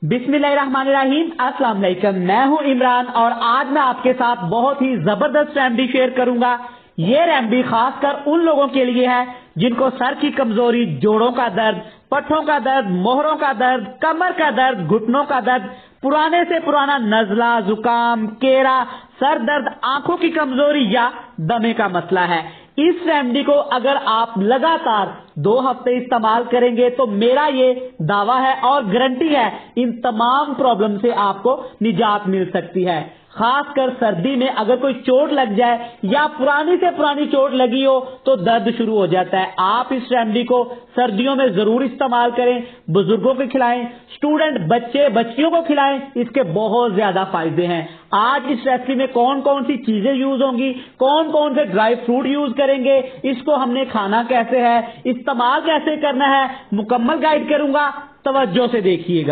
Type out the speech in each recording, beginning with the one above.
बिस्मिल्लाहिर्रहमानिर्रहीम। अस्सलाम वालेकुम। मैं हूं इमरान और आज मैं आपके साथ बहुत ही जबरदस्त रेमेडी शेयर करूंगा। ये रेमेडी खासकर उन लोगों के लिए है जिनको सर की कमजोरी, जोड़ों का दर्द, पट्ठों का दर्द, मोहरों का दर्द, कमर का दर्द, घुटनों का दर्द, पुराने से पुराना नजला, जुकाम, केरा, सर दर्द, आंखों की कमजोरी या दमे का मसला है। इस रेमेडी को अगर आप लगातार 2 हफ्ते इस्तेमाल करेंगे तो मेरा ये दावा है और गारंटी है इन तमाम प्रॉब्लम से आपको निजात मिल सकती है। खासकर सर्दी में अगर कोई चोट लग जाए या पुरानी से पुरानी चोट लगी हो तो दर्द शुरू हो जाता है। आप इस रेमेडी को सर्दियों में जरूर इस्तेमाल करें, बुजुर्गों को खिलाएं, स्टूडेंट, बच्चे, बच्चियों को खिलाएं, इसके बहुत ज्यादा फायदे हैं। आज इस रेसिपी में कौन कौन सी चीजें यूज होंगी, कौन कौन से ड्राई फ्रूट यूज करेंगे, इसको हमने खाना कैसे है, इस्तेमाल कैसे करना है, मुकम्मल गाइड करूंगा, तवज्जो से देखिएगा।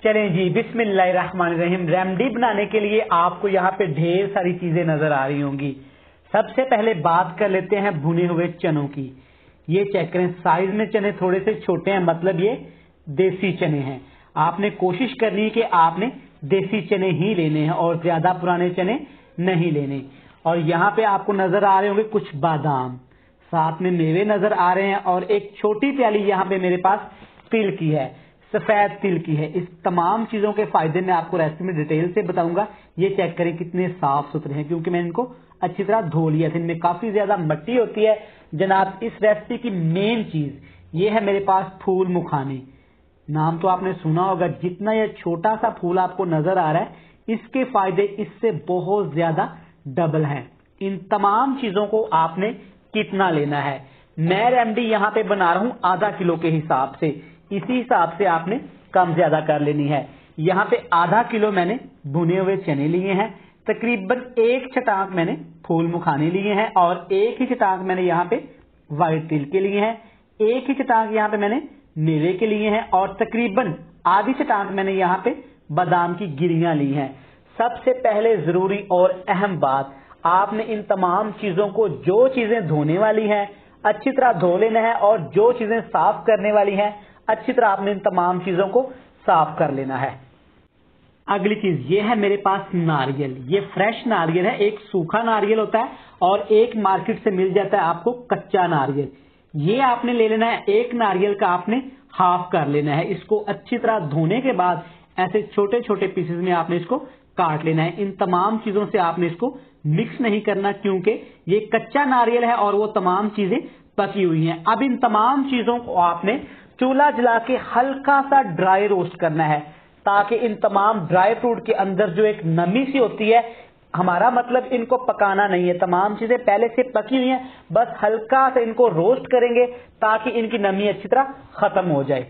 चलें जी, बिस्मिल्लाहिर्रहमानिर्रहीम। रेमेडी बनाने के लिए आपको यहाँ पे ढेर सारी चीजें नजर आ रही होंगी। सबसे पहले बात कर लेते हैं भुने हुए चनों की। ये चेक करें, साइज में चने थोड़े से छोटे हैं, मतलब ये देसी चने हैं। आपने कोशिश करनी है कि आपने देसी चने ही लेने हैं और ज्यादा पुराने चने नहीं लेने। और यहाँ पे आपको नजर आ रहे होंगे कुछ बादाम, साथ में मेवे नजर आ रहे हैं और एक छोटी प्याली यहाँ पे मेरे पास तिल की है, सफेद तिल की है। इस तमाम चीजों के फायदे मैं आपको रेसिपी में डिटेल से बताऊंगा। ये चेक करें कितने साफ सुथरे हैं, क्योंकि मैंने इनको अच्छी तरह धो लिया था। इनमें काफी ज्यादा मिट्टी होती है। जनाब, इस रेसिपी की मेन चीज ये है मेरे पास फूल मुखाने। नाम तो आपने सुना होगा। जितना यह छोटा सा फूल आपको नजर आ रहा है, इसके फायदे इससे बहुत ज्यादा डबल हैं। इन तमाम चीजों को आपने कितना लेना है, मैं रेमेडी यहाँ पे बना रहा हूं आधा किलो के हिसाब से। इसी हिसाब से आपने कम ज्यादा कर लेनी है। यहाँ पे आधा किलो मैंने भुने हुए चने लिए हैं, तकरीबन 1 छटाक मैंने फूल मुखाने लिए हैं और 1 ही छटाक मैंने यहाँ पे व्हाइट तिल के लिए हैं, 1 ही छटाक यहाँ पे मैंने मेवे के लिए हैं और तकरीबन आधी छटाक मैंने यहाँ पे बादाम की गिरियां ली हैं। सबसे पहले जरूरी और अहम बात, आपने इन तमाम चीजों को, जो चीजें धोने वाली हैं अच्छी तरह धो लेना है और जो चीजें साफ करने वाली हैं अच्छी तरह आपने इन तमाम चीजों को साफ कर लेना है। अगली चीज ये है मेरे पास नारियल। ये फ्रेश नारियल है। एक सूखा नारियल होता है और एक मार्केट से मिल जाता है आपको कच्चा नारियल। ये आपने ले लेना है। एक नारियल का आपने हाफ कर लेना है। इसको अच्छी तरह धोने के बाद ऐसे छोटे छोटे पीसेस में आपने इसको काट लेना है। इन तमाम चीजों से आपने इसको मिक्स नहीं करना, क्योंकि ये कच्चा नारियल है और वो तमाम चीजें पकी हुई हैं। अब इन तमाम चीजों को आपने चूल्हा जला के हल्का सा ड्राई रोस्ट करना है, ताकि इन तमाम ड्राई फ्रूट के अंदर जो एक नमी सी होती है, हमारा मतलब इनको पकाना नहीं है, तमाम चीजें पहले से पकी हुई हैं, बस हल्का सा इनको रोस्ट करेंगे ताकि इनकी नमी अच्छी तरह खत्म हो जाए।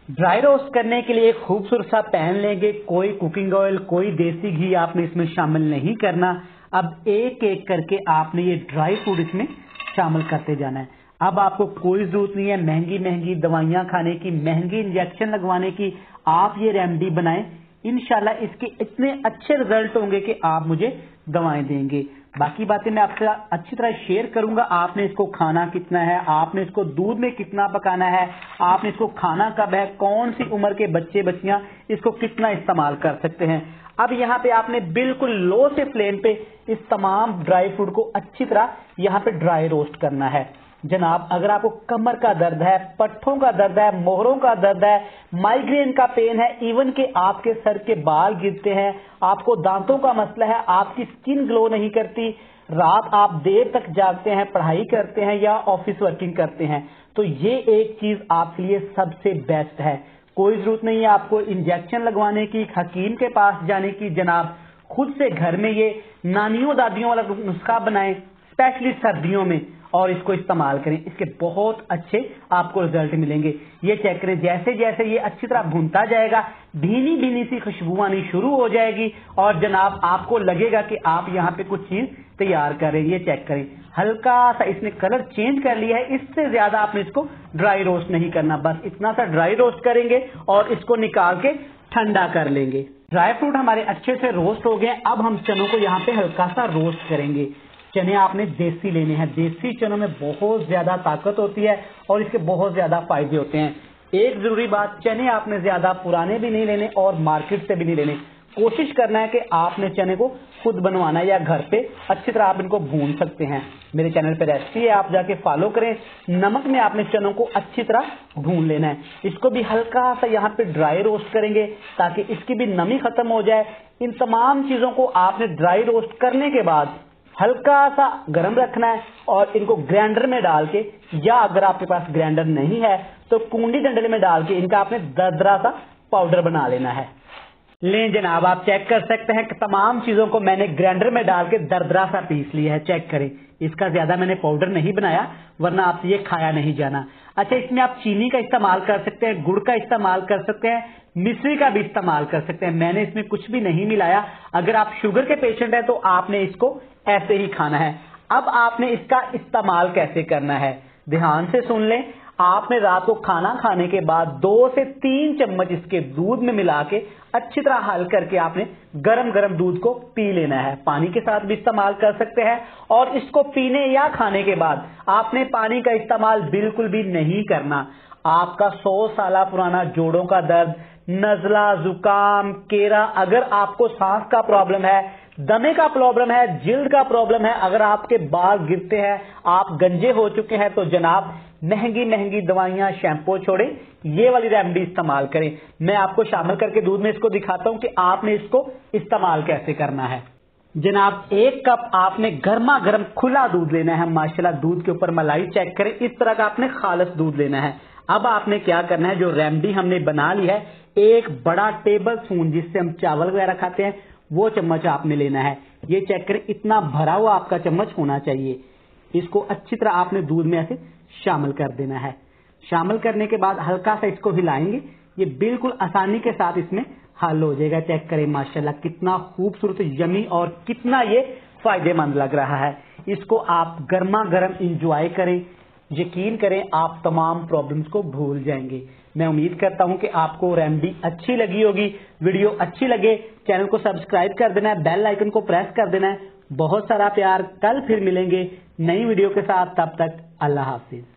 ड्राई रोस्ट करने के लिए एक खूबसूरत सा पैन लेंगे। कोई कुकिंग ऑयल, कोई देसी घी आपने इसमें शामिल नहीं करना। अब एक एक करके आपने ये ड्राई फ्रूट इसमें शामिल करते जाना है। अब आपको कोई जरूरत नहीं है महंगी महंगी दवाइयां खाने की, महंगी इंजेक्शन लगवाने की। आप ये रेमेडी बनाएं, इंशाल्लाह इसके इतने अच्छे रिजल्ट होंगे कि आप मुझे दवाएं देंगे। बाकी बातें मैं आपसे अच्छी तरह शेयर करूंगा। आपने इसको खाना कितना है, आपने इसको दूध में कितना पकाना है, आपने इसको खाना कब है, कौन सी उम्र के बच्चे बच्चियां इसको कितना इस्तेमाल कर सकते हैं। अब यहाँ पे आपने बिल्कुल लो से फ्लेम पे इस तमाम ड्राई फ्रूट को अच्छी तरह यहाँ पे ड्राई रोस्ट करना है। जनाब, अगर आपको कमर का दर्द है, पट्ठों का दर्द है, मोहरों का दर्द है, माइग्रेन का पेन है, इवन के आपके सर के बाल गिरते हैं, आपको दांतों का मसला है, आपकी स्किन ग्लो नहीं करती, रात आप देर तक जागते हैं, पढ़ाई करते हैं या ऑफिस वर्किंग करते हैं, तो ये एक चीज आपके लिए सबसे बेस्ट है। कोई जरूरत नहीं है आपको इंजेक्शन लगवाने की, हकीम के पास जाने की। जनाब, खुद से घर में ये नानियों दादियों वाला नुस्खा बनाएं, स्पेशली सर्दियों में, और इसको इस्तेमाल करें। इसके बहुत अच्छे आपको रिजल्ट मिलेंगे। ये चेक करें, जैसे जैसे ये अच्छी तरह भूनता जाएगा, भीनी भीनी सी खुशबू आनी शुरू हो जाएगी और जनाब आपको लगेगा कि आप यहाँ पे कुछ चीज तैयार कर रहे हैं। ये चेक करें, हल्का सा इसने कलर चेंज कर लिया है। इससे ज्यादा आपने इसको ड्राई रोस्ट नहीं करना, बस इतना सा ड्राई रोस्ट करेंगे और इसको निकाल के ठंडा कर लेंगे। ड्राई फ्रूट हमारे अच्छे से रोस्ट हो गए। अब हम चनों को यहाँ पे हल्का सा रोस्ट करेंगे। चने आपने देसी लेने हैं। देसी चनों में बहुत ज्यादा ताकत होती है और इसके बहुत ज्यादा फायदे होते हैं। ایک ضروری بات، چنے آپ نے زیادہ پرانے بھی نہیں لینے اور مارکیٹ سے بھی نہیں لینے. کوشش کرنا ہے کہ آپ نے چنے کو خود بنوانا ہے یا گھر پہ اچھی طرح آپ ان کو بھون سکتے ہیں. میرے چینل پہ ریسپی ہے، آپ جا کے فالو کریں. نمک میں آپ نے چنوں کو اچھی طرح بھون لینا ہے. اس کو بھی ہلکا سا یہاں پہ ڈرائی روسٹ کریں گے تاکہ اس کی بھی نمی ختم ہو جائے. ان تمام چیزوں کو آپ نے ڈرائی روسٹ کرنے کے بعد ہلکا سا گرم رکھنا ہے اور ان کو گرائنڈر میں ڈال کے، یا اگر آپ کے پاس گرائنڈر نہیں ہے تو کنڈی ڈنڈلے میں ڈال کے ان کا آپ نے دردرا سا پاؤڈر بنا لینا ہے. لیں جناب، آپ چیک کر سکتے ہیں کہ تمام چیزوں کو میں نے گرائنڈر میں ڈال کے دردرا سا پیس لیا ہے. چیک کریں، اس کا زیادہ میں نے پاؤڈر نہیں بنایا ورنہ آپ سے یہ کھایا نہیں جانا. اچھا، اس میں آپ چینی کا استعمال کر سکتے ہیں، گڑ کا استعمال کر سکتے ہیں، مصری کا بھی استعمال کر سکتے ہیں. میں نے اس میں کچھ بھی نہیں ملایا. اگر آپ شوگر کے پیشنٹ ہیں تو آپ نے اس کو ایسے ہی کھانا ہے. اب آپ نے اس کا استعمال کیسے کرنا ہے دھیان سے سن لیں. آپ نے رات کو کھانا کھانے کے بعد 2 سے 3 چمچ اس کے دودھ میں ملا کے اچھی طرح حل کر کے آپ نے گرم گرم دودھ کو پی لینا ہے. پانی کے ساتھ بھی استعمال کر سکتے ہیں. اور اس کو پینے یا کھانے کے بعد آپ نے پانی کا استعمال بالکل بھی نہیں کرنا. آپ کا 100 سالہ پرانا جوڑوں کا درد، نزلہ، زکام، کیرا، اگر آپ کو سانس کا پرابلم ہے، دمے کا پرابلم ہے، جلد کا پرابلم ہے، اگر آپ کے بال گرتے ہیں، آپ گنجے ہو چکے ہیں، تو جناب مہنگی مہنگی دوائیاں، شیمپو چھوڑیں، یہ والی ریمیڈی استعمال کریں. میں آپ کو شامل کر کے دودھ میں اس کو دکھاتا ہوں کہ آپ نے اس کو استعمال کیسے کرنا ہے. جناب 1 کپ آپ نے گرما گرم کھلا دودھ لینا ہے. ماشاءاللہ دودھ کے اوپر ملائی چیک کریں، اس طرح کا آپ نے خالص دودھ لینا ہے. اب آپ نے کیا کرنا ہے، جو ریمیڈی ہم نے بنا لی ہے، 1 بڑا ٹیبل سپون جس سے ہم چاول وغیرہ کھاتے ہیں وہ چمچ آپ نے لینا ہے. یہ چیک کریں اتنا بھرا ہوا آپ کا چمچ ہونا چاہیے. اس کو اچھی طرح آپ نے دودھ میں ایسے شامل کر دینا ہے. شامل کرنے کے بعد ہلکا سا اس کو ہلائیں گے، یہ بالکل آسانی کے ساتھ اس میں حل ہو جائے گا. چیک کریں ماشاءاللہ کتنا خوبصورت، یمی اور کتنا یہ فائدے مند لگ رہا ہے. اس کو آپ گرما گرم انجوائے کریں. یقین کریں آپ تمام پرابلمز کو بھول جائیں گے. میں امید کرتا ہوں کہ آپ کو ریمیڈی اچھی لگی ہوگی. ویڈیو اچھی لگے چینل کو سبسکرائب کر دینا ہے، بیل آئیکن کو پریس کر دینا ہے. بہت سارا پیار. کل پھر ملیں گے نئی ویڈیو کے ساتھ. تب تک اللہ حافظ.